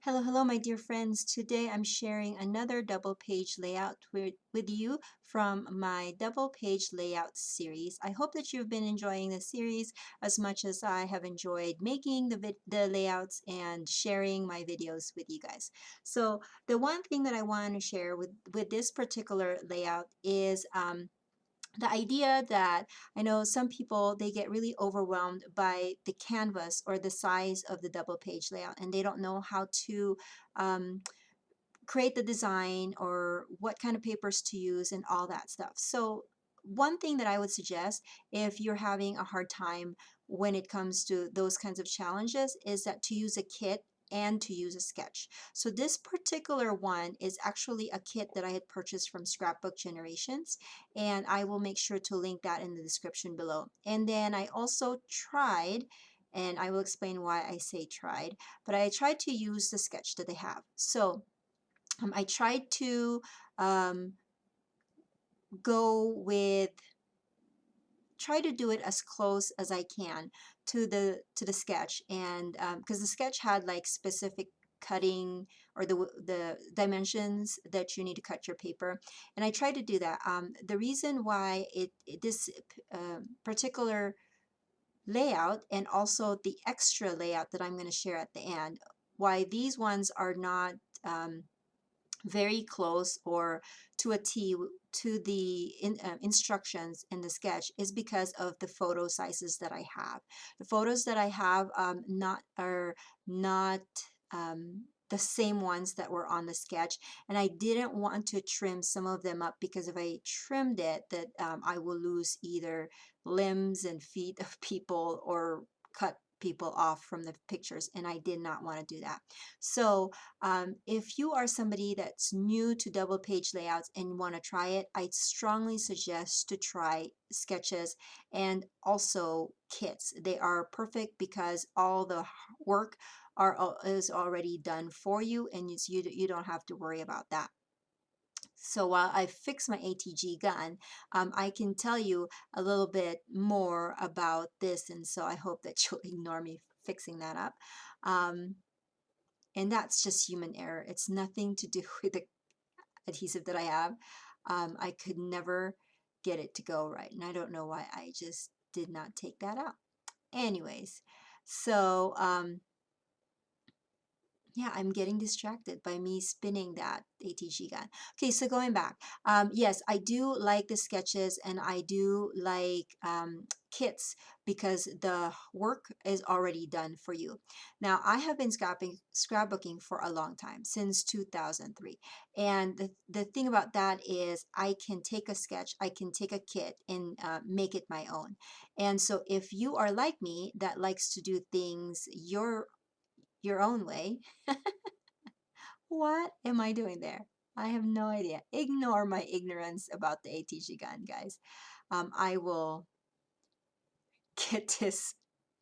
Hello, my dear friends. Today I'm sharing another double page layout with you from my double page layout series. I hope that you've been enjoying the series as much as I have enjoyed making the layouts and sharing my videos with you guys. So the one thing that I want to share with this particular layout is the idea that I know some people, they get really overwhelmed by the canvas or the size of the double page layout, and they don't know how to um, create the design or what kind of papers to use and all that stuff. So one thing that I would suggest if you're having a hard time when it comes to those kinds of challenges is that to use a kit and to use a sketch. So this particular one is actually a kit that I had purchased from Scrapbook Generations, and I will make sure to link that in the description below. And then I also tried, and I will explain why I say tried, but I tried to use the sketch that they have. So I tried to um, go with try to do it as close as I can to the sketch, and because the sketch had like specific cutting or the dimensions that you need to cut your paper, and I tried to do that. The reason why this particular layout and also the extra layout that I'm going to share at the end, why these ones are not very close or to a T to the instructions in the sketch is because of the photo sizes that I have. The photos that I have are not the same ones that were on the sketch, and I didn't want to trim some of them up because if I trimmed it, that I will lose either limbs and feet of people or cut people off from the pictures, and I did not want to do that. So if you are somebody that's new to double page layouts and want to try it, I strongly suggest to try sketches and also kits. They are perfect because all the work is already done for you, and you don't have to worry about that. So while I fix my ATG gun, I can tell you a little bit more about this, and so I hope that you'll ignore me fixing that up. Um, and that's just human error. It's nothing to do with the adhesive that I have. I could never get it to go right, and I don't know why. I just did not take that out. Anyways, so yeah, I'm getting distracted by me spinning that ATG gun. Okay, so going back, yes, I do like the sketches and I do like kits because the work is already done for you. Now, I have been scrapbooking for a long time, since 2003. And the thing about that is I can take a sketch, I can take a kit and make it my own. And so if you are like me that likes to do things your own way, what am I doing there? I have no idea. Ignore my ignorance about the ATG gun, guys. I will get this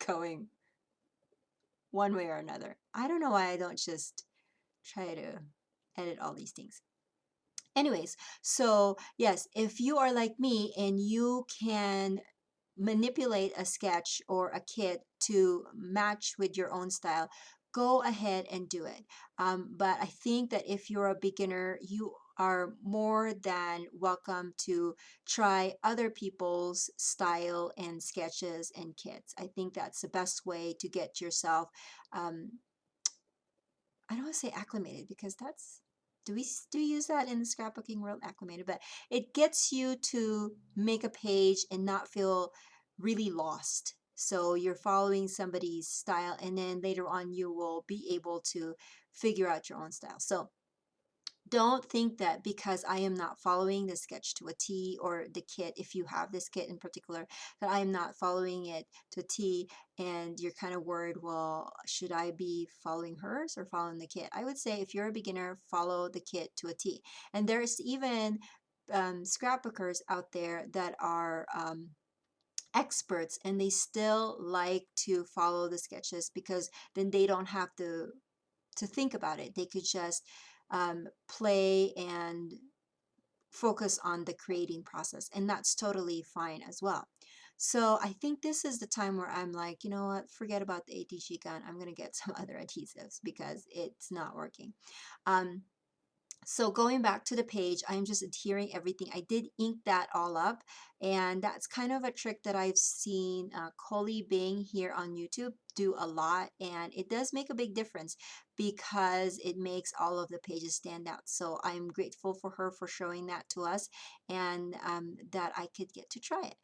going one way or another. I don't know why I don't just try to edit all these things. Anyways, so yes, if you are like me and you can manipulate a sketch or a kit to match with your own style, go ahead and do it. But I think that if you're a beginner, you are more than welcome to try other people's style and sketches and kits. I think that's the best way to get yourself, um, I don't want to say acclimated because that's, do we use that in the scrapbooking world, acclimated, but it gets you to make a page and not feel really lost. So you're following somebody's style, and then later on you will be able to figure out your own style. So don't think that because I am not following the sketch to a T, or the kit, if you have this kit in particular, that I am not following it to a T, and you're kind of worried, well, should I be following hers or following the kit? I would say if you're a beginner, follow the kit to a T. And there's even scrapbookers out there that are experts, and they still like to follow the sketches because then they don't have to think about it. They could just play and focus on the creating process, and that's totally fine as well. So I think this is the time where I'm like, you know what, forget about the ATG gun. I'm going to get some other adhesives because it's not working. Um, so going back to the page, I'm just adhering everything. I did ink that all up, and that's kind of a trick that I've seen Coley Bing here on YouTube do a lot, and it does make a big difference because it makes all of the pages stand out. So I'm grateful for her for showing that to us, and that I could get to try it.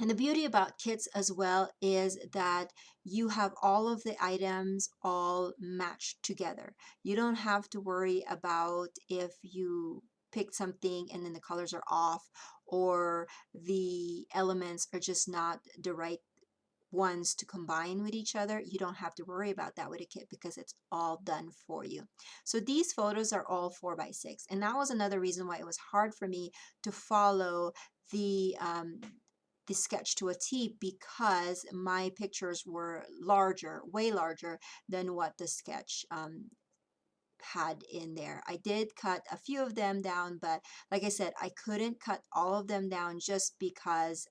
And the beauty about kits as well is that you have all of the items all matched together. You don't have to worry about if you pick something and then the colors are off, or the elements are just not the right ones to combine with each other. You don't have to worry about that with a kit because it's all done for you. So these photos are all 4x6, and that was another reason why it was hard for me to follow the sketch to a T, because my pictures were larger, way larger than what the sketch had in there. I did cut a few of them down, but like I said, I couldn't cut all of them down just because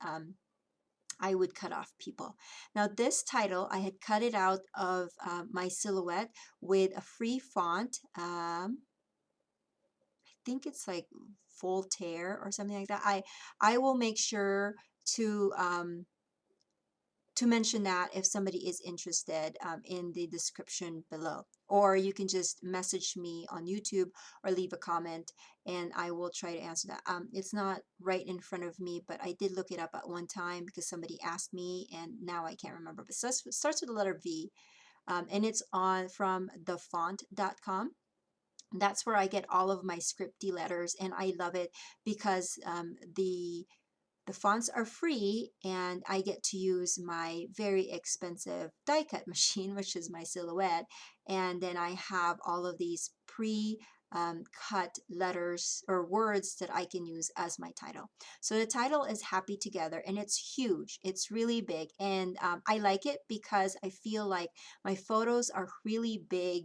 I would cut off people. Now this title, I had cut it out of my silhouette with a free font. I think it's like Voltaire or something like that. I will make sure to mention that if somebody is interested in the description below. Or you can just message me on YouTube or leave a comment and I will try to answer that. It's not right in front of me, but I did look it up at one time because somebody asked me and now I can't remember. But it starts with the letter V, and it's on from thefont.com. That's where I get all of my scripty letters, and I love it because the fonts are free and I get to use my very expensive die cut machine, which is my silhouette. And then I have all of these cut letters or words that I can use as my title. So the title is Happy Together, and it's huge. It's really big. And I like it because I feel like my photos are really big.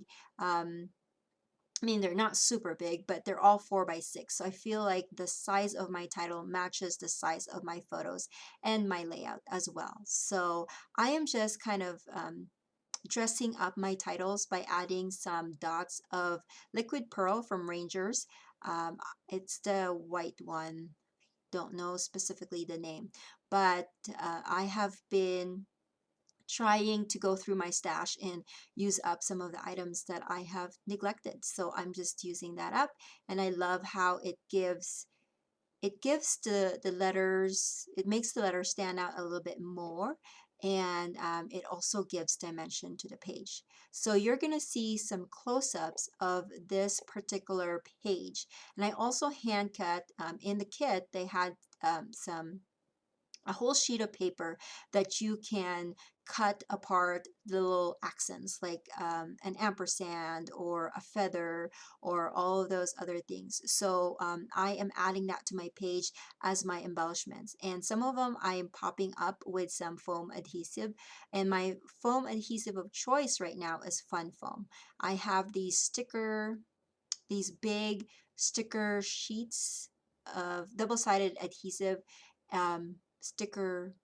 I mean, they're not super big, but they're all 4x6. So I feel like the size of my title matches the size of my photos and my layout as well. So I am just kind of dressing up my titles by adding some dots of liquid pearl from Rangers. It's the white one. Don't know specifically the name, but I have been trying to go through my stash and use up some of the items that I have neglected. So I'm just using that up, and I love how it gives the letters, it makes the letters stand out a little bit more, and it also gives dimension to the page. So you're going to see some close-ups of this particular page. And I also hand cut in the kit. They had a whole sheet of paper that you can cut apart the little accents like an ampersand or a feather or all of those other things. So I am adding that to my page as my embellishments, and some of them I am popping up with some foam adhesive, and my foam adhesive of choice right now is Fun Foam. I have these big sticker sheets of double-sided adhesive, sticker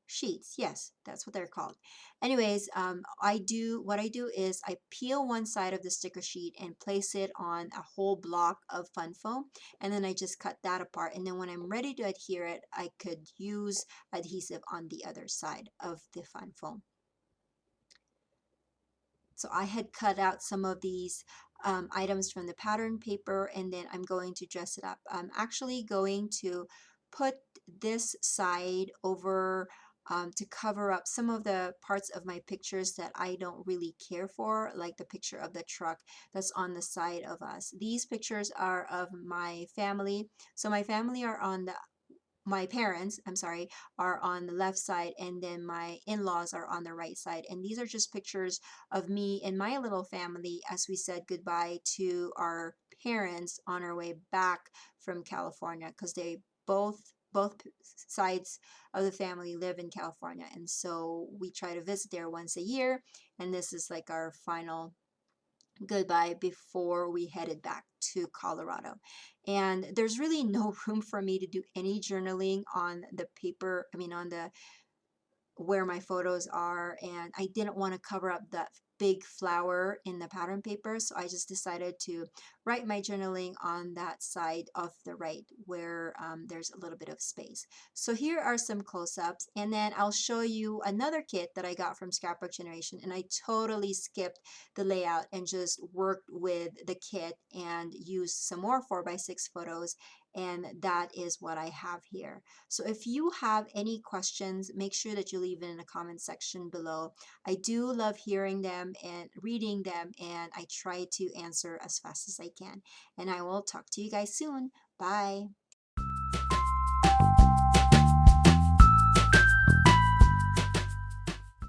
sheets. Yes, that's what they're called. Anyways, what I do is I peel one side of the sticker sheet and place it on a whole block of Fun Foam, and then I just cut that apart. And then when I'm ready to adhere it, I could use adhesive on the other side of the Fun Foam. So I had cut out some of these items from the pattern paper, and then I'm going to dress it up. I'm actually going to put this side over to cover up some of the parts of my pictures that I don't really care for, like the picture of the truck that's on the side of us. These pictures are of my family. So my family are on the my parents, I'm sorry, are on the left side, and then my in-laws are on the right side. And these are just pictures of me and my little family as we said goodbye to our parents on our way back from California, because they both sides of the family live in California, and so we try to visit there once a year, and this is like our final goodbye before we headed back to Colorado. And there's really no room for me to do any journaling on the paper, I mean, on the where my photos are, and I didn't want to cover up that big flower in the pattern paper, so I just decided to write my journaling on that side of the right where there's a little bit of space. So here are some close-ups, and then I'll show you another kit that I got from Scrapbook Generation, and I totally skipped the layout and just worked with the kit and used some more 4x6 photos, and that is what I have here. So if you have any questions, make sure that you leave it in the comment section below. I do love hearing them and reading them, and I try to answer as fast as I can. And I will talk to you guys soon. Bye.